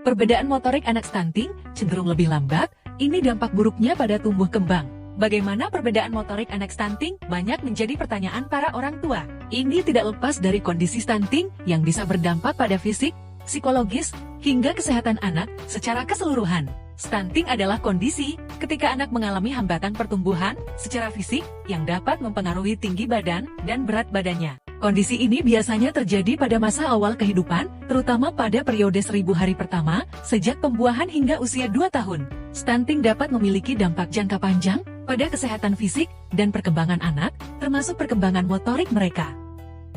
Perbedaan motorik anak stunting cenderung lebih lambat, ini dampak buruknya pada tumbuh kembang. Bagaimana perbedaan motorik anak stunting banyak menjadi pertanyaan para orang tua. Ini tidak lepas dari kondisi stunting yang bisa berdampak pada fisik, psikologis, hingga kesehatan anak secara keseluruhan. Stunting adalah kondisi ketika anak mengalami hambatan pertumbuhan secara fisik yang dapat mempengaruhi tinggi badan dan berat badannya. Kondisi ini biasanya terjadi pada masa awal kehidupan, terutama pada periode 1000 hari pertama, sejak pembuahan hingga usia 2 tahun. Stunting dapat memiliki dampak jangka panjang pada kesehatan fisik dan perkembangan anak, termasuk perkembangan motorik mereka.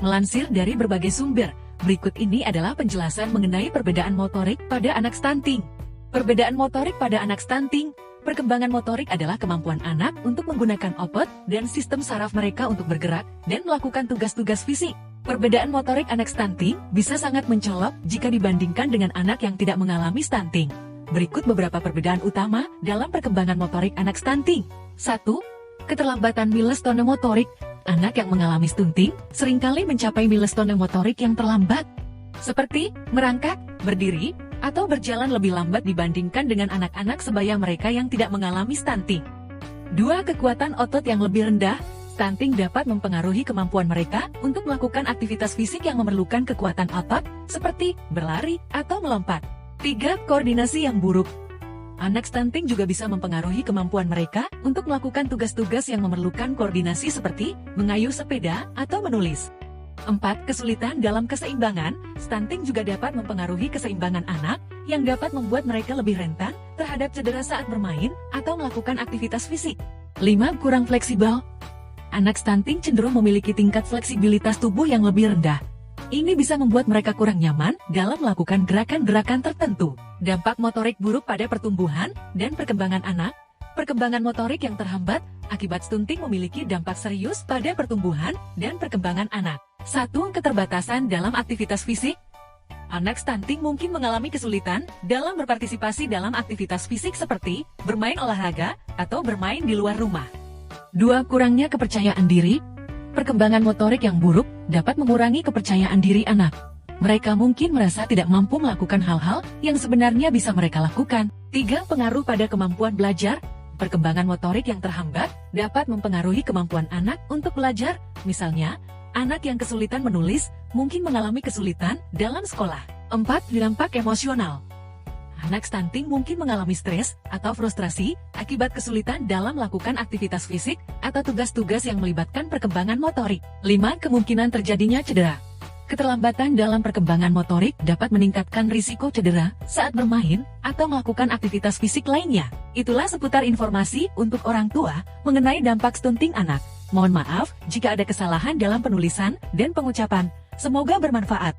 Melansir dari berbagai sumber, berikut ini adalah penjelasan mengenai perbedaan motorik pada anak stunting. Perbedaan motorik pada anak stunting. Perkembangan motorik adalah kemampuan anak untuk menggunakan otot dan sistem saraf mereka untuk bergerak dan melakukan tugas-tugas fisik. Perbedaan motorik anak stunting bisa sangat mencolok jika dibandingkan dengan anak yang tidak mengalami stunting. Berikut beberapa perbedaan utama dalam perkembangan motorik anak stunting. 1. Keterlambatan milestone motorik. Anak yang mengalami stunting seringkali mencapai milestone motorik yang terlambat, seperti merangkak, berdiri, atau berjalan lebih lambat dibandingkan dengan anak-anak sebaya mereka yang tidak mengalami stunting. 2. Kekuatan otot yang lebih rendah. Stunting dapat mempengaruhi kemampuan mereka untuk melakukan aktivitas fisik yang memerlukan kekuatan otot, seperti berlari atau melompat. 3. Koordinasi yang buruk. Anak stunting juga bisa mempengaruhi kemampuan mereka untuk melakukan tugas-tugas yang memerlukan koordinasi seperti mengayuh sepeda atau menulis. 4. Kesulitan dalam keseimbangan. Stunting juga dapat mempengaruhi keseimbangan anak, yang dapat membuat mereka lebih rentan terhadap cedera saat bermain atau melakukan aktivitas fisik. 5. Kurang fleksibel. Anak stunting cenderung memiliki tingkat fleksibilitas tubuh yang lebih rendah. Ini bisa membuat mereka kurang nyaman dalam melakukan gerakan-gerakan tertentu. Dampak motorik buruk pada pertumbuhan dan perkembangan anak. Perkembangan motorik yang terhambat akibat stunting memiliki dampak serius pada pertumbuhan dan perkembangan anak. 1. Keterbatasan dalam aktivitas fisik. Anak stunting mungkin mengalami kesulitan dalam berpartisipasi dalam aktivitas fisik seperti bermain olahraga atau bermain di luar rumah. 2. Kurangnya kepercayaan diri. Perkembangan motorik yang buruk dapat mengurangi kepercayaan diri anak. Mereka mungkin merasa tidak mampu melakukan hal-hal yang sebenarnya bisa mereka lakukan. 3. Pengaruh pada kemampuan belajar. Perkembangan motorik yang terhambat dapat mempengaruhi kemampuan anak untuk belajar. Misalnya, anak yang kesulitan menulis mungkin mengalami kesulitan dalam sekolah. 4. Dampak emosional. Anak stunting mungkin mengalami stres atau frustrasi akibat kesulitan dalam melakukan aktivitas fisik atau tugas-tugas yang melibatkan perkembangan motorik. 5. Kemungkinan terjadinya cedera. Keterlambatan dalam perkembangan motorik dapat meningkatkan risiko cedera saat bermain atau melakukan aktivitas fisik lainnya. Itulah seputar informasi untuk orang tua mengenai dampak stunting anak. Mohon maaf jika ada kesalahan dalam penulisan dan pengucapan. Semoga bermanfaat.